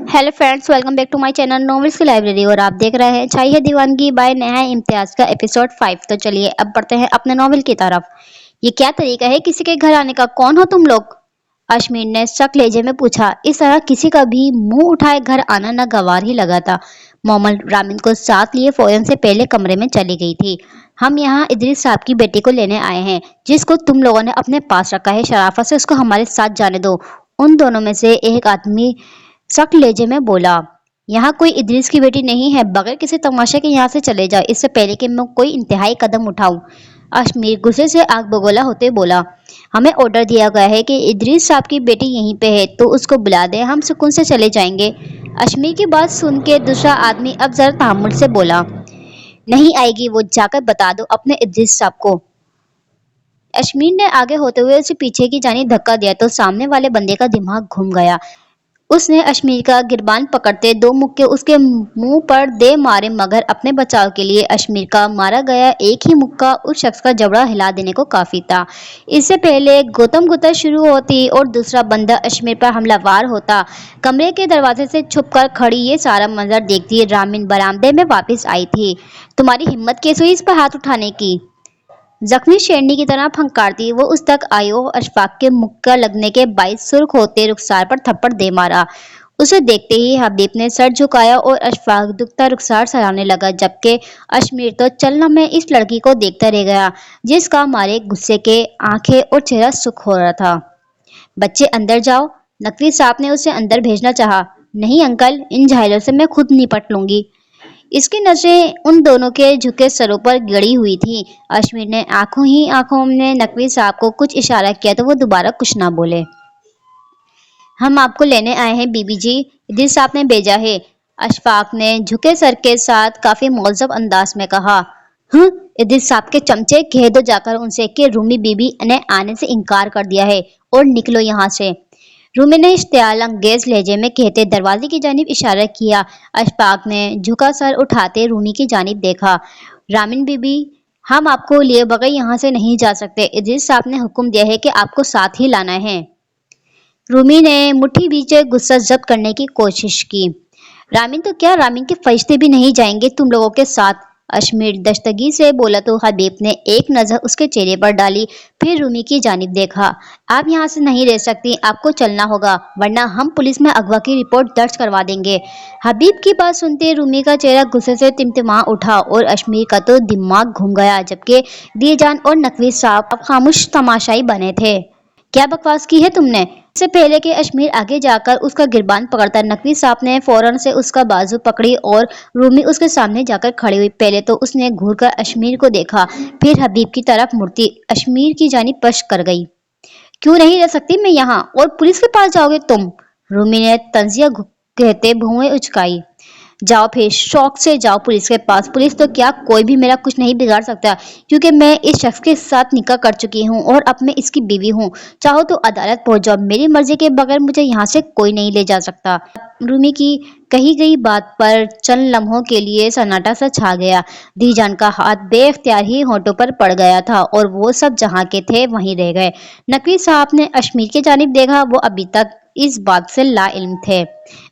Hello friends, welcome back to my channel novels की library. और आप देख रहे हैं छाई है दीवानगी बाय नेहा इम्तियाज का एपिसोड 5। तो चलिए अब बढ़ते हैं अपने नॉवेल की तरफ। ये क्या तरीका है किसी के घर आने का? कौन हो तुम लोग? अश्मीर ने शक लहजे में पूछा। इस तरह किसी का भी मुंह उठाए घर आना न गवार ही लगा था। मोमल रामिन को साथ लिए फौरन से पहले कमरे में चली गई थी। हम यहाँ इदरीस साहब की बेटी को लेने आए हैं, जिसको तुम लोगों ने अपने पास रखा है। शराफत से उसको हमारे साथ जाने दो। उन दोनों में से एक आदमी सख्त लहजे में बोला। यहाँ कोई इदरीस की बेटी नहीं है। बगैर किसी तमाशे के यहाँ से चले जाओ, इससे पहले कि मैं कोई इंतहाई कदम उठाऊं। अश्मीर गुस्से से आग बगोला होते बोला। हमें ऑर्डर दिया गया है कि इदरीस साहब की बेटी यहीं पे है, तो उसको बुला दे, हम सुकून से चले जाएंगे। अश्मीर की बात सुन के दूसरा आदमी अब जरा तहम्मुल से बोला। नहीं आएगी वो, जाकर बता दो अपने इदरीस साहब को। अश्मीर ने आगे होते हुए उसे पीछे की जानिब धक्का दिया तो सामने वाले बंदे का दिमाग घूम गया। उसने अश्मीर का गिरबान पकड़ते दो मुक्के उसके मुंह पर दे मारे, मगर अपने बचाव के लिए अश्मीर का मारा गया एक ही मुक्का उस शख्स का जबड़ा हिला देने को काफी था। इससे पहले गौतम गुत्ता शुरू होती और दूसरा बंदा अश्मीर पर हमलावर होता। कमरे के दरवाजे से छुपकर खड़ी ये सारा मंजर देखती रामिन बरामदे में वापस आई थी। तुम्हारी हिम्मत कैसे हुई इस पर हाथ उठाने की? जख्मी शेरनी की तरह फंकारती वो उस तक आई और अशफाक के मुक्का लगने के बाईस सुर्ख होते रुखसार पर थप्पड़ दे मारा। उसे देखते ही हबीब ने सर झुकाया और अशफाक दुखता रुखसार सराहने लगा, जबकि अश्मीर तो चलना में इस लड़की को देखता रह गया, जिसका मारे गुस्से के आंखें और चेहरा सुख हो रहा था। बच्चे अंदर जाओ। नकवी साहब ने उसे अंदर भेजना चाहा। नहीं अंकल, इन झाइलों से मैं खुद निपट लूंगी। इसकी नजरें उन दोनों के झुके सरों पर गड़ी हुई थी। अश्मीर ने आंखों ही आंखों में नकवी साहब को कुछ इशारा किया तो वो दोबारा कुछ ना बोले। हम आपको लेने आए हैं बीबी जी, इदरीस साहब ने भेजा है। अशफाक ने झुके सर के साथ काफी मौजब अंदाज में कहा। इदरीस साहब के चमचे, कह दो जाकर उनसे कि रूमी बीबी ने आने से इनकार कर दिया है और निकलो यहाँ से। रूमी ने इश्तियाल अंगेज लहजे में कहते दरवाजे की जानिब इशारा किया। अशफाक ने झुका सर उठाते रूमी की जानिब देखा। रामिन बीबी, हम आपको लिए बगैर यहाँ से नहीं जा सकते। इदरीस साहब ने हुक्म दिया है कि आपको साथ ही लाना है। रूमी ने मुट्ठी बीच गुस्सा जब्त करने की कोशिश की। रामिन तो क्या, रामिन के फरिश्ते भी नहीं जाएंगे तुम लोगों के साथ। अश्मीर दस्तगी से बोला तो हबीब ने एक नजर उसके चेहरे पर डाली, फिर रूमी की जानिब देखा। आप यहाँ से नहीं रह सकती, आपको चलना होगा, वरना हम पुलिस में अगवा की रिपोर्ट दर्ज करवा देंगे। हबीब की बात सुनते रूमी का चेहरा गुस्से से तिमतिमा उठा और अश्मीर का तो दिमाग घूम गया, जबकि दीजान और नकवी साहब खामोश तमाशाई बने थे। क्या बकवास की है तुमने? इससे पहले कि अश्मीर आगे जाकर उसका गिरबान पकड़ता, नकवी साहब ने फौरन से उसका बाजू पकड़ी और रूमी उसके सामने जाकर खड़ी हुई। पहले तो उसने घूरकर अश्मीर को देखा, फिर हबीब की तरफ मुड़ती अश्मीर की जानिब पश्क कर गई। क्यों नहीं रह सकती मैं यहाँ, और पुलिस के पास जाओगे तुम? रूमी ने तंजिया कहते भुएं उचकाई। जाओ फिर, शौक से जाओ पुलिस के पास। पुलिस तो क्या, कोई भी मेरा कुछ नहीं बिगाड़ सकता, क्योंकि मैं इस शख्स के साथ निकाह कर चुकी हूँ और अब मैं इसकी बीवी हूँ। चाहो तो अदालत पहुंच जाओ, मेरी मर्जी के बगैर मुझे यहाँ से कोई नहीं ले जा सकता। रूमी की कही गई बात पर चंद लम्हों के लिए सन्नाटा सा छा गया। दीजान का हाथ बेख्तियार ही होठों पर पड़ गया था और वो सब जहाँ के थे वहीं रह गए। नकवी साहब ने अश्मीर की जानिब देखा। वो अभी तक इस बात से लाइल्म थे।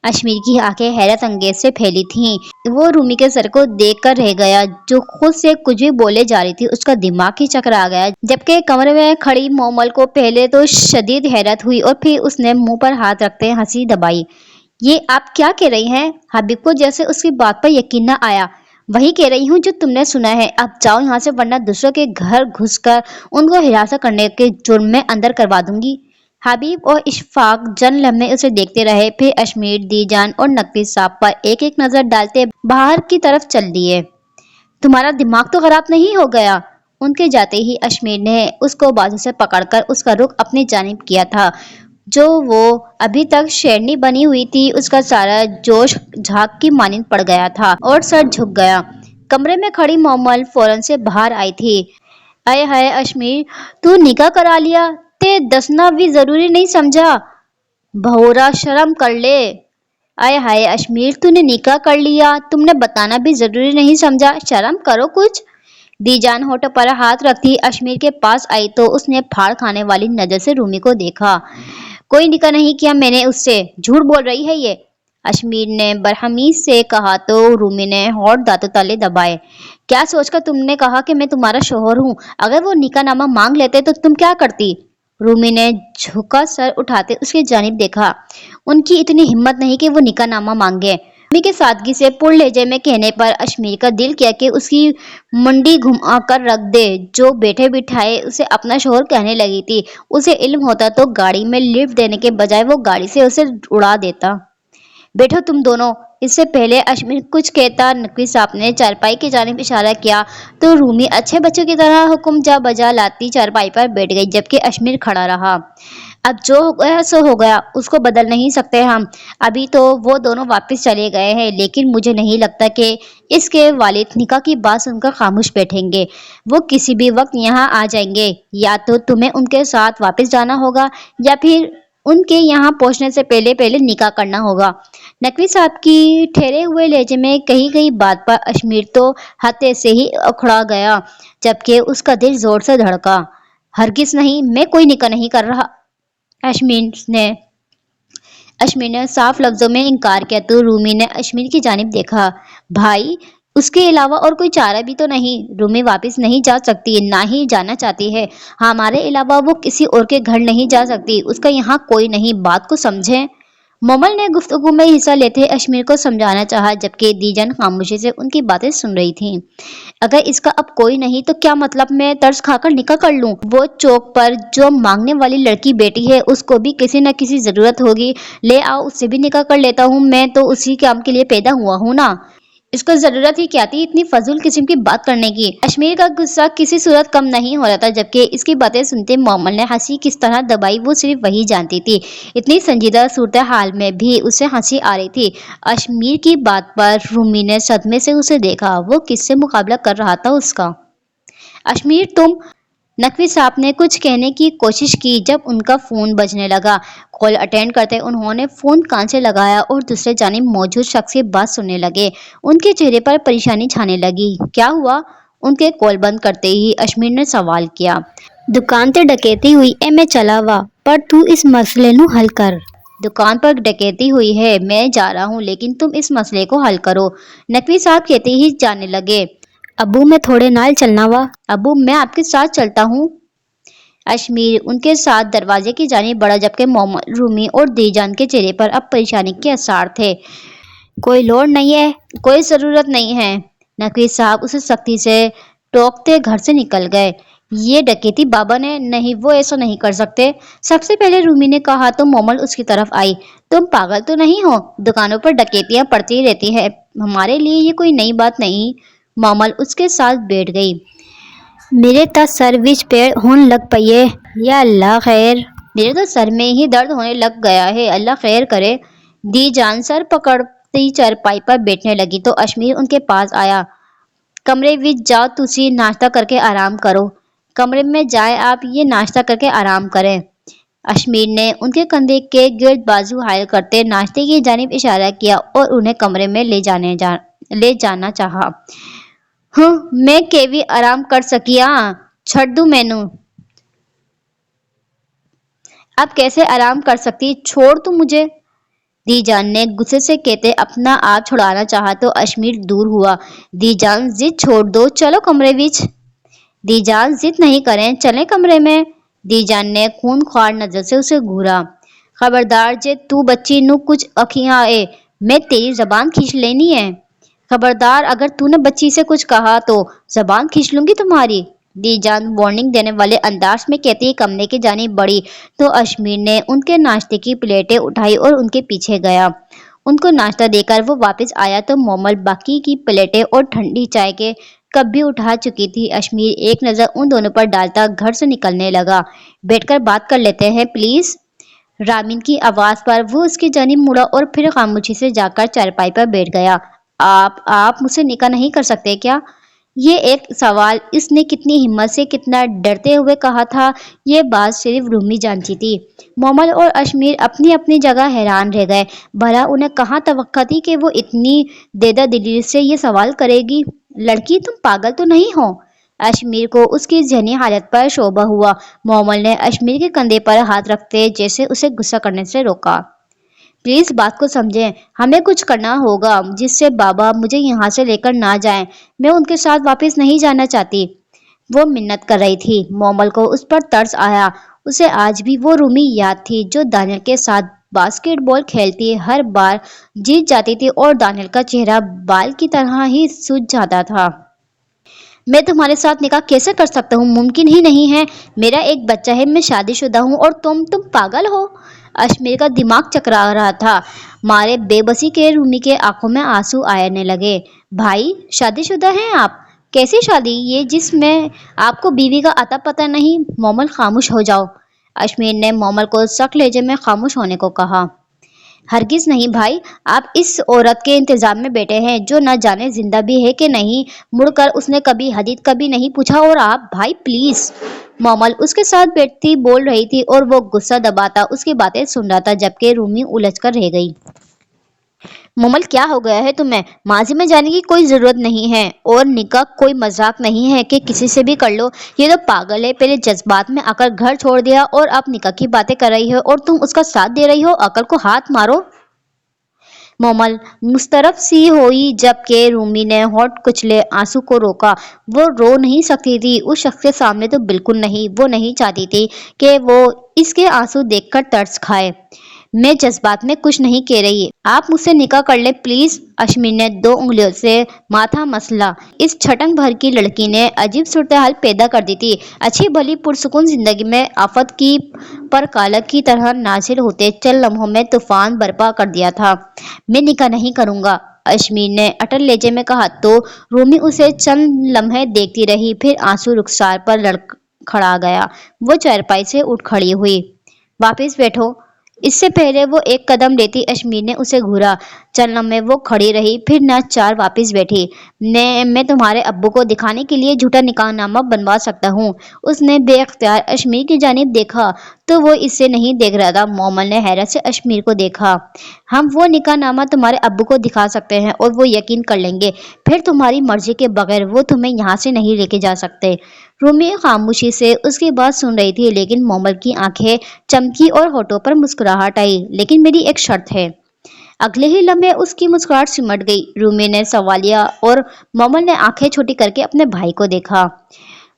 अश्मीर की आंखें हैरत अंगेज से फैली थीं। वो रूमी के सर को देखकर रह गया, जो खुद से कुछ भी बोले जा रही थी। उसका दिमाग ही चकरा गया, जबकि कमरे में खड़ी मोमल को पहले तो शदीद हैरत हुई और फिर उसने मुंह पर हाथ रखते हंसी दबाई। ये आप क्या कह रही हैं? हबीब को जैसे उसकी बात पर यकीन न आया। वही कह रही हूँ जो तुमने सुना है। अब जाओ यहाँ से, वरना दूसरों के घर घुसकर उनको हिरासत करने के जुर्म में अंदर करवा दूंगी। हबीब और इशफाक जन लम्हे उसे देखते रहे, फिर अश्मीर, दीजान और नकवी साहब पर एक एक नजर डालते बाहर की तरफ चल दिए। तुम्हारा दिमाग तो खराब नहीं हो गया? उनके जाते ही अश्मीर ने उसको बाजू से पकड़कर उसका रुख अपनी जानिब किया था। जो वो अभी तक शेरनी बनी हुई थी, उसका सारा जोश झाग की मानिंद पड़ गया था और सर झुक गया। कमरे में खड़ी मोमल फौरन से बाहर आई थी। आए हाय अश्मीर, तू निकाह करा लिया? ते दसना भी जरूरी नहीं समझा? भौरा, शर्म कर ले। आए हाय अश्मीर, तूने निकाह कर लिया, तुमने बताना भी जरूरी नहीं समझा? शर्म करो कुछ। दीजान होठों पर हाथ रखती अश्मीर के पास आई तो उसने फाड़ खाने वाली नजर से रूमी को देखा। कोई निकाह नहीं किया मैंने उससे, झूठ बोल रही है ये। अश्मीर ने बरहमी से कहा तो रूमी ने होठ दांतों तले दबाए। क्या सोचकर तुमने कहा कि मैं तुम्हारा शोहर हूँ? अगर वो निकाहनामा मांग लेते तो तुम क्या करती? रूमी ने झुका सर उठाते उसकी जानिब देखा। उनकी इतनी हिम्मत नहीं कि वो निकाहनामा मांगे। रूमी के सादगी से पुर लहजे में कहने पर अश्मीर का दिल किया कि उसकी मुंडी घुमा कर रख दे। जो बैठे बिठाए उसे अपना शोहर कहने लगी थी। उसे इल्म होता तो गाड़ी में लिफ्ट देने के बजाय वो गाड़ी से उसे उड़ा देता। बैठो तुम दोनों। इससे पहले अश्मीर कुछ कहता नकवी साहब ने चारपाई की जानिब इशारा किया तो रूमी अच्छे बच्चों की तरह हुक्म जा बजा लाती चारपाई पर बैठ गई, जबकि अश्मीर खड़ा रहा। अब जो हो गया सो हो गया, उसको बदल नहीं सकते हम। अभी तो वो दोनों वापस चले गए हैं, लेकिन मुझे नहीं लगता कि इसके वालिद निकाह की बात सुनकर खामोश बैठेंगे। वो किसी भी वक्त यहाँ आ जाएंगे। या तो तुम्हें उनके साथ वापस जाना होगा या फिर उनके यहाँ पहुंचने से पहले पहले निकाह करना होगा। नकवी साहब की ठहरे हुए लहजे में कही गई बात पर अश्मीर तो हत्थे से ही उखड़ा गया, जबकि उसका दिल जोर से धड़का। हरगिज नहीं, मैं कोई निकाह नहीं कर रहा। अश्मीर ने अश्मीर ने साफ लफ्जों में इनकार किया तो रूमी ने अश्मीर की जानिब देखा। भाई, उसके अलावा और कोई चारा भी तो नहीं। रूमी वापस नहीं जा सकती, ना ही जाना चाहती है। हमारे अलावा वो किसी और के घर नहीं जा सकती। उसका यहाँ कोई नहीं। बात को समझे। मोमल ने गुफ्तगू में हिस्सा लेते अश्मीर को समझाना चाहा, जबकि दीजान खामोशी से उनकी बातें सुन रही थी। अगर इसका अब कोई नहीं तो क्या मतलब मैं तरस खाकर निकाह कर लूं? वो चौक पर जो मांगने वाली लड़की बेटी है उसको भी किसी न किसी जरूरत होगी। ले आओ, उससे भी निकाह कर लेता हूँ। मैं तो उसी काम के लिए पैदा हुआ हूँ ना। इसको जरूरत ही क्या थी इतनी फजूल किस्म की बात करने की? अश्मीर का गुस्सा किसी सूरत कम नहीं हो रहा था, जबकि इसकी बातें सुनते मोमल ने हंसी किस तरह दबाई वो सिर्फ वही जानती थी। इतनी संजीदा सूरत हाल में भी उसे हंसी आ रही थी। अश्मीर की बात पर रूमी ने सदमे से उसे देखा। वो किससे मुकाबला कर रहा था उसका? अश्मीर तुम। नकवी साहब ने कुछ कहने की कोशिश की जब उनका फोन बजने लगा। कॉल अटेंड करते उन्होंने फोन कान से लगाया और दूसरे जानिब मौजूद शख्स की बात सुनने लगे। उनके चेहरे पर परेशानी छाने लगी। क्या हुआ? उनके कॉल बंद करते ही अश्मीर ने सवाल किया। दुकान ते डकैती हुई ए मैं चला वा, पर तू इस मसले नु हल कर। दुकान पर डकैती हुई है, मैं जा रहा हूँ, लेकिन तुम इस मसले को हल करो। नकवी साहब कहते ही जाने लगे। अबू मैं थोड़े नाल चलना वा। अबू मैं आपके साथ चलता हूँ। अश्मीर उनके साथ दरवाजे की जानिब बढ़ा, जबकि मोहम्मद रूमी और दीजान के चेहरे पर अब परेशानी के आसार थे। कोई लोड़ नहीं है, कोई जरूरत नहीं है। नकवी साहब उसे सख्ती से टोकते घर से निकल गए। ये डकैती बाबा ने नहीं, वो ऐसा नहीं कर सकते। सबसे पहले रूमी ने कहा तो मोमल उसकी तरफ आई। तुम पागल तो नहीं हो? दुकानों पर डकैतियां पड़ती रहती है, हमारे लिए ये कोई नई बात नहीं। मोमल उसके साथ बैठ गई। मेरे तो सर विच पेड़ होने लग पइए। या अल्लाह खैर। मेरे तो सर में ही दर्द होने लग गया है, अल्लाह खैर करे। दी जान सर पकड़ती चारपाई पर बैठने लगी तो अश्मीर उनके पास आया। कमरे विच जाओ, तुसी नाश्ता करके आराम करो। कमरे में जाए आप, ये नाश्ता करके आराम करें। अश्मीर ने उनके कंधे के गिर्द बाजू हायल करते नाश्ते की जानिब इशारा किया और उन्हें कमरे में ले जाना चाहा। मैं केवी आराम कर सकिया, छड़ दूं मैनू? अब कैसे आराम कर सकती? छोड़ तू मुझे। दीजान ने गुस्से से कहते अपना आप छुड़ाना चाहा तो अश्मीर दूर हुआ। दीजान जिद छोड़ दो, चलो कमरे विच। दीजान जिद नहीं करें, चलें कमरे में। दीजान ने खूनख्वार नजर से उसे घूरा। खबरदार जे तू बच्ची नू कुछ अखियां ए, मैं तेरी जबान खींच लेनी है। खबरदार, अगर तूने बच्ची से कुछ कहा तो जबान खींच लूंगी तुम्हारी। दीजान वार्निंग देने वाले अंदाज में कहती ही कमरे की जानिब बढ़ी तो अश्मीर ने उनके नाश्ते की प्लेटें उठाई और उनके पीछे गया। उनको नाश्ता देकर वो वापस आया तो मोमल बाकी की प्लेटें और ठंडी चाय के कप भी उठा चुकी थी। अश्मीर एक नजर उन दोनों पर डालता घर से निकलने लगा। बैठकर बात कर लेते हैं प्लीज। रामिन की आवाज पर वो उसकी जानिब मुड़ा और फिर खामोशी से जाकर चारपाई पर बैठ गया। आप मुझसे निकाह नहीं कर सकते क्या? ये एक सवाल इसने कितनी हिम्मत से, कितना डरते हुए कहा था, ये बात सिर्फ रूमी जानती थी। मोमल और अश्मीर अपनी अपनी जगह हैरान रह गए। भला उन्हें कहाँ तवक्का थी कि वो इतनी देदा दिली से ये सवाल करेगी? लड़की, तुम पागल तो नहीं हो? अश्मीर को उसकी जहनी हालत पर शोभा हुआ। मोमल ने अश्मीर के कंधे पर हाथ रखते जैसे उसे गुस्सा करने से रोका। प्लीज बात को समझें, हमें कुछ करना होगा जिससे बाबा मुझे यहाँ से लेकर ना जाएं। मैं उनके साथ वापस नहीं जाना चाहती। वो मिन्नत कर रही थी। मोमल को उस पर तरस आया। उसे आज भी वो रूमी याद थी जो दानियल के साथ बास्केटबॉल खेलती हर बार जीत जाती थी और दानियल का चेहरा बाल की तरह ही सूज जाता था। मैं तुम्हारे साथ निकाह कैसे कर सकता हूँ? मुमकिन ही नहीं है। मेरा एक बच्चा है, मैं शादीशुदा हूँ और तुम पागल हो। अश्मीर का दिमाग चकरा रहा था। मारे बेबसी के रूमी के आंखों में आंसू आने लगे। भाई, शादीशुदा हैं आप? कैसी शादी ये जिसमें आपको बीवी का अता पता नहीं? मोमल, खामोश हो जाओ। अश्मीर ने मोमल को सख्त लहजे में खामोश होने को कहा। हरगिज नहीं भाई, आप इस औरत के इंतजाम में बैठे हैं जो न जाने जिंदा भी है कि नहीं। मुड़कर उसने कभी हदीद कभी नहीं पूछा। और आप भाई प्लीज। मोमल उसके साथ बैठती बोल रही थी और वो गुस्सा दबाता उसकी बातें सुन रहा था जबकि रूमी उलझ कर रह गई। मोमल, क्या हो गया है तुम्हें? माजी में जाने की कोई जरूरत नहीं है और निकाह कोई मजाक नहीं है कि किसी से भी कर लो। ये तो पागल है। पहले जज्बात में आकर घर छोड़ दिया और अब निकाह की बातें कर रही हो और तुम उसका साथ दे रही हो। अकल को हाथ मारो। मोमल मुस्तरफ सी हुई जबकि रूमी ने होठ कुचले आंसू को रोका। वो रो नहीं सकती थी। उस शख्स के सामने तो बिल्कुल नहीं। वो नहीं चाहती थी कि वो इसके आंसू देखकर तरस खाए। मैं जज्बात में कुछ नहीं कह रही। आप मुझसे निकाह कर ले प्लीज। अश्मीर ने 2 उंगलियों से माथा मसला। इस छटक भर की लड़की ने अजीब सूरत हाल पैदा कर दी थी। अच्छी भली पुरसुकून जिंदगी में आफत की पर कालक की तरह नासिर होते चंद लम्हों में तूफान बर्पा कर दिया था। मैं निकाह नहीं करूंगा, अश्मीर ने अटल लहजे में कहा। तो रूमी उसे चंद लम्हे देखती रही, फिर आंसू रुखसार पर लड़खड़ा गया। वो चारपाई से उठ खड़ी हुई। वापस बैठो। इससे पहले वो एक कदम लेती अश्मीर ने उसे घूरा। चंद लम्हे वो खड़ी रही, फिर न चार वापस बैठी। मैं तुम्हारे अब्बू को दिखाने के लिए झूठा निकाहनामा बनवा सकता हूँ। उसने बेख्तियार अश्मीर की जानिब देखा तो वो इससे नहीं देख रहा था। मोमल ने हैरत से अश्मीर को देखा। हम वो निकाहनामा तुम्हारे अब्बू को दिखा सकते हैं और वो यकीन कर लेंगे। फिर तुम्हारी मर्जी के बगैर वो तुम्हें यहाँ से नहीं लेके जा सकते। रूमी खामोशी से उसकी बात सुन रही थी लेकिन मोमल की आंखें चमकी और होठों पर मुस्कुराहट आई। लेकिन मेरी एक शर्त है। अगले ही लम्हे उसकी मुस्कुराहट सिमट गई। रूमी ने सवालिया और मोमल ने आंखें छोटी करके अपने भाई को देखा।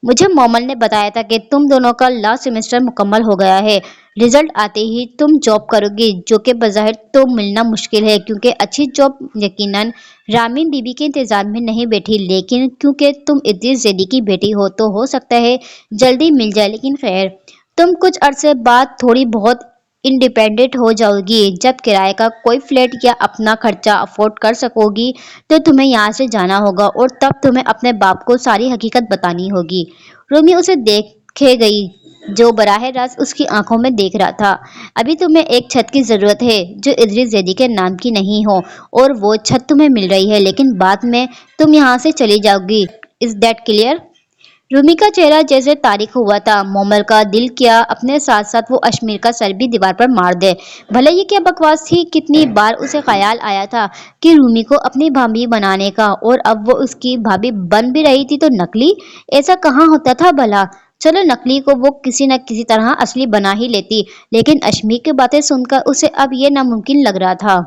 मुझे मोमल ने बताया था कि तुम दोनों का लास्ट सेमेस्टर मुकम्मल हो गया है। रिजल्ट आते ही तुम जॉब करोगी जो कि बज़ाहिर तो मिलना मुश्किल है क्योंकि अच्छी जॉब यकीनन रामीन बीबी के इंतजार में नहीं बैठी। लेकिन क्योंकि तुम इद्रिस जैदी की बेटी हो तो हो सकता है जल्दी मिल जाए। लेकिन खैर, तुम कुछ अरसे बाद थोड़ी बहुत इंडिपेंडेंट हो जाओगी। जब किराए का कोई फ्लैट या अपना खर्चा अफोर्ड कर सकोगी तो तुम्हें यहाँ से जाना होगा और तब तुम्हें अपने बाप को सारी हकीकत बतानी होगी। रूमी उसे देखे गई जो बराह रास्त उसकी आंखों में देख रहा था। अभी तुम्हें एक छत की जरूरत है जो इद्रिस जैदी के नाम की नहीं हो और वो छत तुम्हें मिल रही है लेकिन बाद में तुम यहाँ से चली जाओगी। Is that clear? रूमी का चेहरा जैसे तारीख हुआ था। मोमल का दिल किया अपने साथ साथ वो अश्मीर का सर भी दीवार पर मार दे। भले ये क्या बकवास थी। कितनी बार उसे ख्याल आया था कि रूमी को अपनी भाभी बनाने का और अब वो उसकी भाभी बन भी रही थी तो नकली। ऐसा कहाँ होता था भला? चलो, नकली को वो किसी न किसी तरह असली बना ही लेती। लेकिन अश्मीर की बातें सुनकर उसे अब ये नामुमकिन लग रहा था।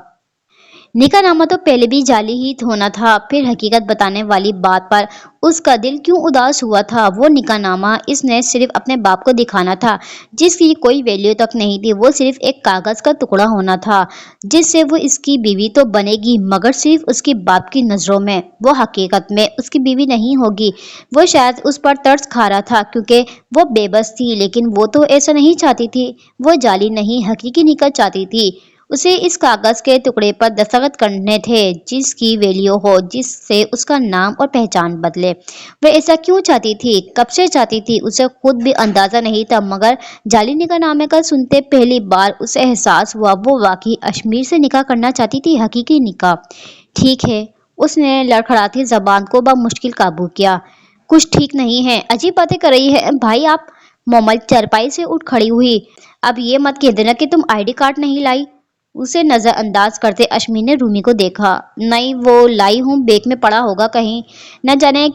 निकाहनामा तो पहले भी जाली ही होना था। फिर हकीकत बताने वाली बात पर उसका दिल क्यों उदास हुआ था? वो निकाहनामा इसने सिर्फ अपने बाप को दिखाना था जिसकी कोई वैल्यू तक नहीं थी। वो सिर्फ एक कागज का टुकड़ा होना था जिससे वो इसकी बीवी तो बनेगी मगर सिर्फ उसकी बाप की नजरों में। वो हकीकत में उसकी बीवी नहीं होगी। वो शायद उस पर तरस खा रहा था क्योंकि वो बेबस थी। लेकिन वो तो ऐसा नहीं चाहती थी। वो जाली नहीं हकीकी निकाह चाहती थी। उसे इस कागज के टुकड़े पर दस्तखत करने थे जिसकी वैल्यू हो, जिससे उसका नाम और पहचान बदले। वह ऐसा क्यों चाहती थी? कब से चाहती थी? उसे खुद भी अंदाजा नहीं था मगर जाली निकाह नामे का सुनते पहली बार उसे एहसास हुआ वो वाकई अश्मीर से निकाह करना चाहती थी। हकीकी निकाह। ठीक है, उसने लड़खड़ाती जबान को मुश्किल काबू किया। कुछ ठीक नहीं है। अजीब बातें कर रही है भाई आप। मोमल चारपाई से उठ खड़ी हुई। अब ये मत कह देना कि तुम आईडी कार्ड नहीं लाई। उसे नजरअंदाज करते अश्मीर ने रूमी को देखा। नहीं, वो लाई हूँ, बैग में पड़ा होगा कहीं। न जाने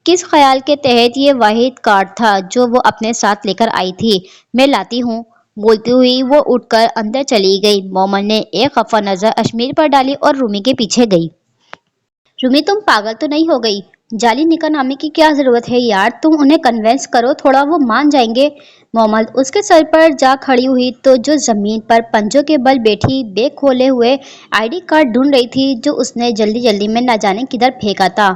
किस ख्याल के तहत ये वाहिद कार्ड था जो वो अपने साथ लेकर आई थी। मैं लाती हूँ। बोलती हुई वो उठकर अंदर चली गई। मोमल ने एक खफा नजर अश्मीर पर डाली और रूमी के पीछे गई। रूमी, तुम पागल तो नहीं हो गई? जाली निकाह नामे की क्या जरूरत है यार, तुम उन्हें कन्वेंस करो थोड़ा, वो मान जाएंगे। मोमल उसके सर पर जा खड़ी हुई तो जो जमीन पर पंजों के बल बैठी बैग खोले हुए आईडी कार्ड ढूंढ रही थी जो उसने जल्दी जल्दी में न जाने किधर फेंका था।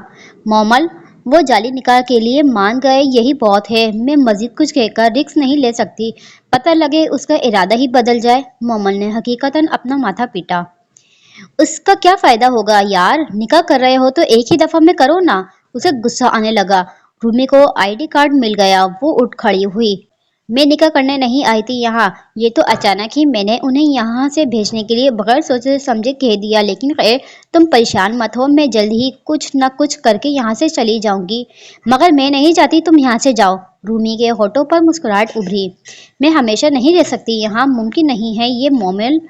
मोमल, वो जाली निकाह के लिए मान गए यही बहुत है, मैं मजीद कुछ कहकर रिस्क नहीं ले सकती, पता लगे उसका इरादा ही बदल जाए। मोमल ने हकीकतन अपना माथा पीटा। उसका क्या फायदा होगा यार, निकाह कर रहे हो तो एक ही दफा में करो ना। उसे गुस्सा आने लगा। रूमी को आईडी कार्ड मिल गया। वो उठ खड़ी हुई। मैं निकाह करने नहीं आई थी यहाँ, ये तो अचानक ही मैंने उन्हें यहाँ से भेजने के लिए बगैर सोचे समझे कह दिया, लेकिन खैर तुम परेशान मत हो, मैं जल्द ही कुछ न कुछ करके यहाँ से चली जाऊंगी। मगर मैं नहीं चाहती तुम यहाँ से जाओ। रूमी के होठों पर मुस्कुराहट उभरी। मैं हमेशा नहीं रह सकती यहाँ, मुमकिन नहीं है ये मोमिल।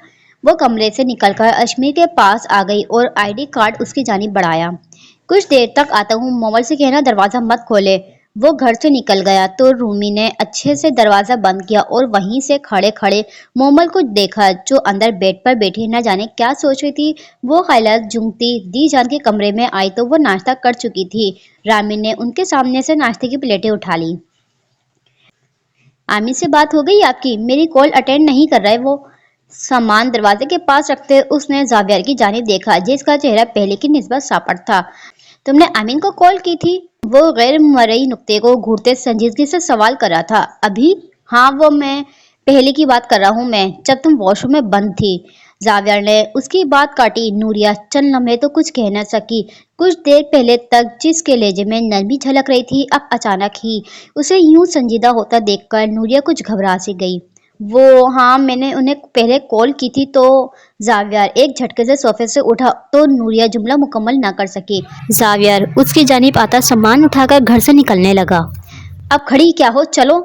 वो कमरे से निकलकर अश्मीर के पास आ गई और आईडी कार्ड उसकी जानिब बढ़ाया। कुछ देर तक आता हूँ, मोमल से कहना दरवाजा मत खोले। वो घर से निकल गया तो रूमी ने अच्छे से दरवाजा बंद किया और वहीं से खड़े खड़े मोमल को देखा जो अंदर बेड पर बैठी न जाने क्या सोच रही थी। वो ख्यालात जूंगती दी जान के कमरे में आई तो वो नाश्ता कर चुकी थी। रामी ने उनके सामने से नाश्ते की प्लेटें उठा ली। आमिर से बात हो गई आपकी? मेरी कॉल अटेंड नहीं कर रहा है वो। सामान दरवाजे के पास रखते उसने जावियर की जानिब देखा जिसका चेहरा पहले की निस्बत सापट था। तुमने आमीन को कॉल की थी? वो गैर मरई नुक्ते को घूरते संजीदगी से सवाल कर रहा था। अभी? हाँ, वो मैं पहले की बात कर रहा हूँ मैं, जब तुम वॉशरूम में बंद थी। जावियर ने उसकी बात काटी। नूरिया चंद लम्हे तो कुछ कह न सकी। कुछ देर पहले तक जिसके लहजे में नरमी झलक रही थी अब अचानक ही उसे यूं संजीदा होता देखकर नूरिया कुछ घबरा सी गई। वो हाँ, मैंने उन्हें पहले कॉल की थी तो। जावियर एक झटके से सोफे से उठा तो नूरिया जुमला मुकम्मल ना कर सकी। जावियर उसकी जानिब आता सामान उठाकर घर से निकलने लगा। अब खड़ी क्या हो, चलो।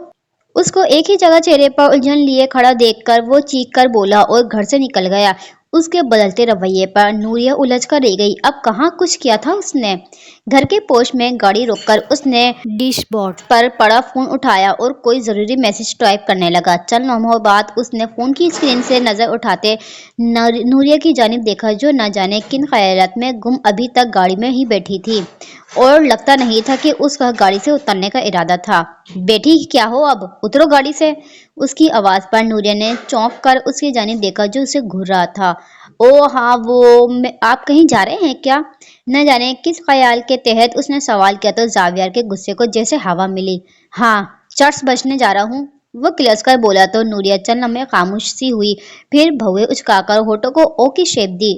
उसको एक ही जगह चेहरे पर उलझन लिए खड़ा देखकर वो चीख कर बोला और घर से निकल गया। उसके बदलते रवैये पर नूरिया उलझ कर रह गई। अब कहाँ कुछ किया था उसने। घर के पोश में गाड़ी रोककर उसने डैशबोर्ड पर पड़ा फोन उठाया और कोई जरूरी मैसेज टाइप करने लगा। चंद लम्हों बाद उसने फोन की स्क्रीन से नजर उठाते नूरिया की जानिब देखा जो न जाने किन ख्यालात में गुम अभी तक गाड़ी में ही बैठी थी और लगता नहीं था कि उसका गाड़ी से उतरने का इरादा था। बेटी क्या हो, अब उतरो गाड़ी से। उसकी आवाज पर नूरिया ने चौंक कर उसकी जानिब देखा जो उसे घूर रहा था। ओ हाँ, वो आप कहीं जा रहे हैं क्या? न जाने किस ख्याल के तहत उसने सवाल किया तो जावियर के गुस्से को जैसे हवा मिली। हाँ, चर्च बजने जा रहा हूँ, वो किलस कर बोला तो नूरिया चंद लम्हे खामोश सी हुई, फिर भौवे उचकाकर होठों को ओ की शेप दी।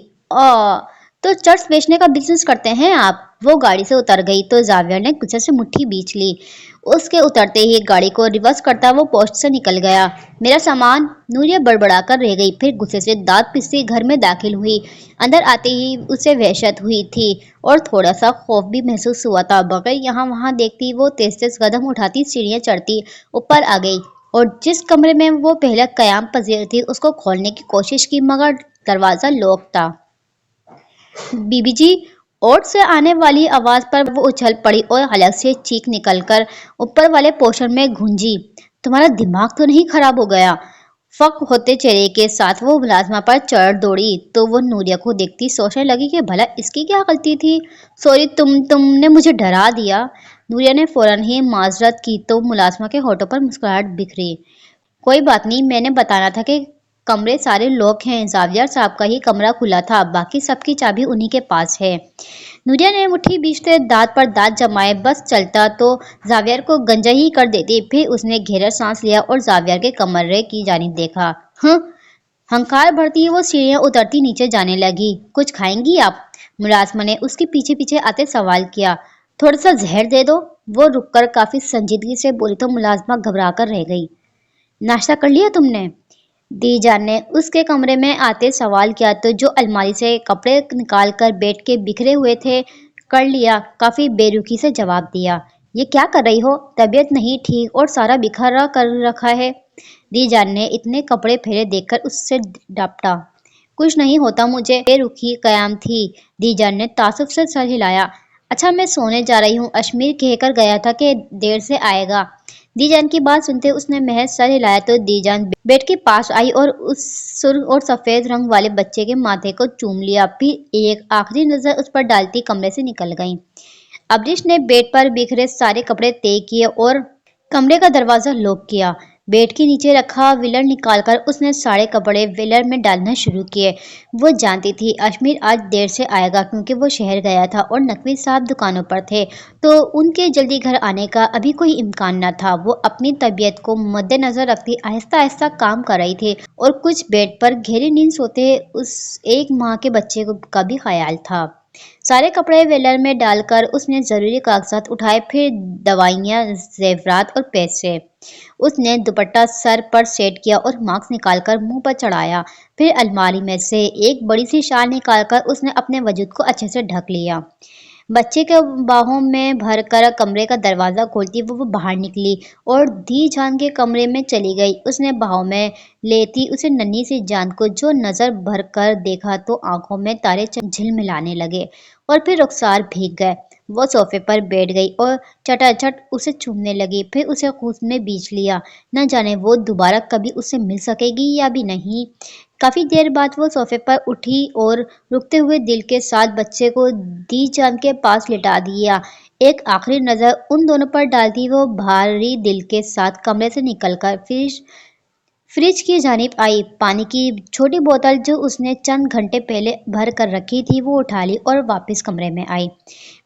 तो चर्च बेचने का बिजनेस करते हैं आप? वो गाड़ी से उतर गई तो जावियर ने गुस्से से मुट्ठी बींच ली। उसके उतरते ही गाड़ी को रिवर्स करता वो पोस्ट से निकल गया। मेरा सामान। नूरिया बड़बड़ाकर रह गई, फिर गुस्से से दांत पिसती घर में दाखिल हुई। अंदर आते ही उसे वहशत हुई थी और थोड़ा सा खौफ भी महसूस हुआ था। बगैर यहाँ वहाँ देखती वो तेज तेज कदम उठाती सीढ़ियाँ चढ़ती ऊपर आ गई और जिस कमरे में वो पहले कयाम पजीर थी उसको खोलने की कोशिश की मगर दरवाजा लॉक था। बीबी जी। ओट से आने वाली आवाज पर वो उछल पड़ी और हलक से चीख निकलकर ऊपर वाले पोर्शन में गूंजी। तुम्हारा दिमाग तो नहीं खराब हो गया? फक होते चेहरे के साथ वो मुलाजमा पर चढ़ दौड़ी तो वो नूरिया को देखती सोचने लगी कि भला इसकी क्या गलती थी। सॉरी, तुमने मुझे डरा दिया। नूरिया ने फौरन ही माजरत की तो मुलाजमा के होठों पर मुस्कुराहट बिखरी। कोई बात नहीं, मैंने बताना था कि कमरे सारे लॉक हैं। जावियर साहब का ही कमरा खुला था, बाकी सबकी चाबी उन्हीं के पास है। नूरिया ने मुट्ठी बीचते दांत पर दांत जमाए। बस चलता तो जावियर को गंजा ही कर देती। फिर उसने गहरा सांस लिया और जावियर के कमरे की जानिब देखा। हंकार भरती वो सीढ़ियां उतरती नीचे जाने लगी। कुछ खाएंगी आप? मुलाजमा ने उसके पीछे पीछे आते सवाल किया। थोड़ा सा जहर दे दो। वो रुककर काफी संजीदगी से बोली तो मुलाजमा घबरा कर रह गई। नाश्ता कर लिया तुमने? दीजान ने उसके कमरे में आते सवाल किया तो जो अलमारी से कपड़े निकाल कर बेड के बिखरे हुए थे कर लिया, काफी बेरुखी से जवाब दिया। ये क्या कर रही हो? तबीयत नहीं ठीक और सारा बिखरा कर रखा है। दीजान ने इतने कपड़े फेरे देखकर उससे डांटा। कुछ नहीं होता मुझे, बेरुखी कयाम थी। दीजान ने तासुफ से सर हिलाया। अच्छा, मैं सोने जा रही हूँ, अश्मीर कहकर गया था कि देर से आएगा। दीजान की बात सुनते उसने महज सर हिलाया तो दीजान बेड के पास आई और उस सुर्ख और सफेद रंग वाले बच्चे के माथे को चूम लिया, फिर एक आखिरी नजर उस पर डालती कमरे से निकल गई। अब्रिश ने बेड पर बिखरे सारे कपड़े तय किए और कमरे का दरवाजा लॉक किया। बेड के नीचे रखा व्हीलर निकालकर उसने सारे कपड़े व्हीलर में डालना शुरू किए। वो जानती थी अश्मीर आज देर से आएगा क्योंकि वो शहर गया था और नकवी साहब दुकानों पर थे, तो उनके जल्दी घर आने का अभी कोई इम्कान न था। वो अपनी तबीयत को मद्देनजर रखती आहिस्ता आहिस्ता काम कर रही थी और कुछ बेड पर गहरी नींद सोते उस एक माह के बच्चे का भी ख्याल था। सारे कपड़े व्हीलर में डालकर उसने जरूरी कागजात उठाए, फिर दवाइयाँ, जेवरात और पैसे। उसने दुपट्टा सर पर सेट किया और मास्क निकालकर मुंह पर चढ़ाया। फिर अलमारी में से एक बड़ी सी शाल निकालकर उसने अपने वजूद को अच्छे से ढक लिया। बच्चे के बाहों में भरकर कमरे का दरवाजा खोलती वो बाहर निकली और धी जान के कमरे में चली गई। उसने बाहों में लेती उसे नन्ही सी जान को जो नजर भर कर देखा तो आंखों में तारे झिलमिलाने लगे और फिर रुखसार भीग गए। वो सोफे पर बैठ गई और चटाचट उसे चूमने लगी, फिर उसे खुद में बींच लिया। न जाने वो दोबारा कभी उससे मिल सकेगी या भी नहीं। काफी देर बाद वो सोफे पर उठी और रुकते हुए दिल के साथ बच्चे को दी जान के पास लिटा दिया। एक आखिरी नजर उन दोनों पर डालती वो भारी दिल के साथ कमरे से निकलकर फ्रिज की जानिब आई। पानी की छोटी बोतल जो उसने चंद घंटे पहले भर कर रखी थी वो उठा ली और वापस कमरे में आई।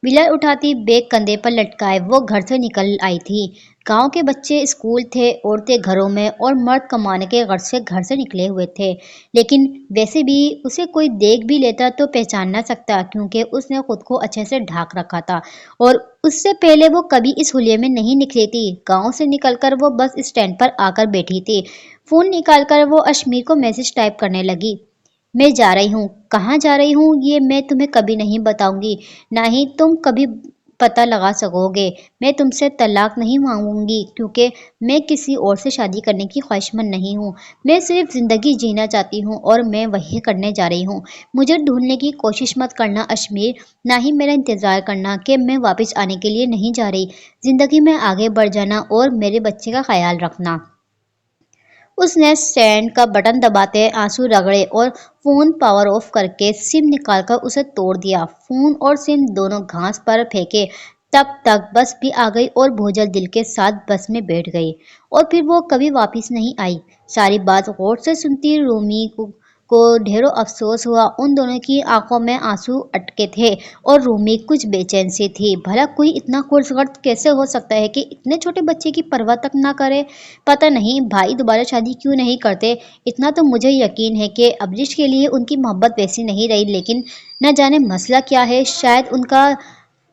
व्हीलर उठाती बैग कंधे पर लटकाए वो घर से निकल आई थी। गांव के बच्चे स्कूल थे, औरतें घरों में और मर्द कमाने के गर्ज से घर से निकले हुए थे, लेकिन वैसे भी उसे कोई देख भी लेता तो पहचान ना सकता क्योंकि उसने खुद को अच्छे से ढाक रखा था और उससे पहले वो कभी इस हुलिये में नहीं निकली थी। गांव से निकलकर वो बस स्टैंड पर आकर बैठी थी। फोन निकालकर वो अश्मीर को मैसेज टाइप करने लगी। मैं जा रही हूँ। कहाँ जा रही हूँ ये मैं तुम्हें कभी नहीं बताऊंगी, ना ही तुम कभी पता लगा सकोगे। मैं तुमसे तलाक नहीं मांगूंगी क्योंकि मैं किसी और से शादी करने की ख्वाहिशमंद नहीं हूँ। मैं सिर्फ जिंदगी जीना चाहती हूँ और मैं वही करने जा रही हूँ। मुझे ढूंढने की कोशिश मत करना अश्मीर, ना ही मेरा इंतजार करना कि मैं वापस आने के लिए नहीं जा रही। जिंदगी में आगे बढ़ जाना और मेरे बच्चे का ख्याल रखना। उसने सेंड का बटन दबाते आंसू रगड़े और फोन पावर ऑफ करके सिम निकालकर उसे तोड़ दिया। फोन और सिम दोनों घास पर फेंके। तब तक बस भी आ गई और भोजल दिल के साथ बस में बैठ गई और फिर वो कभी वापस नहीं आई। सारी बात गौर से सुनती रूमी को ढेरों अफसोस हुआ। उन दोनों की आंखों में आंसू अटके थे और रूमी कुछ बेचैन सी थी। भला कोई इतना खुर्सगर्द कैसे हो सकता है कि इतने छोटे बच्चे की परवाह तक ना करे। पता नहीं भाई दोबारा शादी क्यों नहीं करते। इतना तो मुझे यकीन है कि अब्रिश के लिए उनकी मोहब्बत वैसी नहीं रही, लेकिन न जाने मसला क्या है। शायद उनका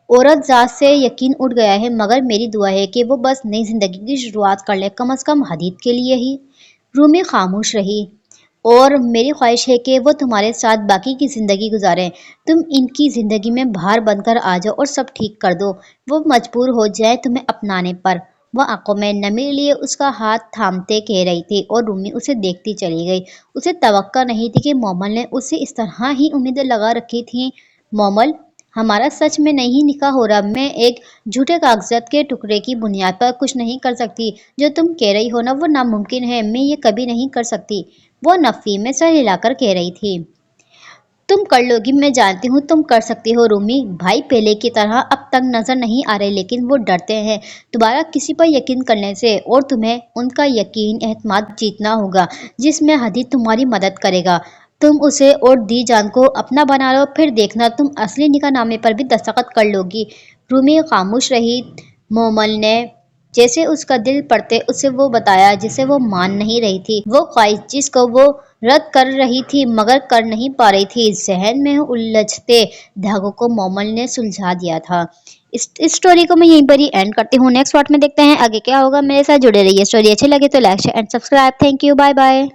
औरत जात से यकीन उठ गया है, मगर मेरी दुआ है कि वो बस नई जिंदगी की शुरुआत कर ले, कम अज कम हदीद के लिए ही। रूमी खामोश रही। और मेरी ख्वाहिश है कि वो तुम्हारे साथ बाकी की ज़िंदगी गुजारें। तुम इनकी ज़िंदगी में बाहर बनकर आ जाओ और सब ठीक कर दो। वो मजबूर हो जाए तुम्हें अपनाने पर। वह आंखों में नमी लिए उसका हाथ थामते कह रही थी और रूमी उसे देखती चली गई। उसे तवक्का नहीं थी कि मोमल ने उससे इस तरह ही उम्मीदें लगा रखी थी। मोमल, हमारा सच में नहीं निकाह हो रहा। मैं एक झूठे कागजात के टुकड़े की बुनियाद पर कुछ नहीं कर सकती। जो तुम कह रही हो ना वो नामुमकिन है। मैं ये कभी नहीं कर सकती। वो नफी में सर हिलाकर कह रही थी। तुम कर लोगी, मैं जानती हूँ तुम कर सकती हो रूमी। भाई पहले की तरह अब तक नजर नहीं आ रहे, लेकिन वो डरते हैं दोबारा किसी पर यकीन करने से, और तुम्हें उनका यकीन एतमाद जीतना होगा जिसमें हदीद तुम्हारी मदद करेगा। तुम उसे और दी जान को अपना बना लो, फिर देखना तुम असली निकाह नामे पर भी दस्तखत कर लोगी। रूमी खामोश रही। मोमल ने जैसे उसका दिल पड़ते उसे वो बताया जिसे वो मान नहीं रही थी। वो ख्वाहिश जिसको वो रद्द कर रही थी मगर कर नहीं पा रही थी। जहन में उलझते धागों को मोमल ने सुलझा दिया था। इस स्टोरी को मैं यहीं पर ही एंड करती हूँ। नेक्स्ट पार्ट में देखते हैं आगे क्या होगा। मेरे साथ जुड़े रहिए। स्टोरी अच्छी लगे तो like share and subscribe. Thank you, bye bye.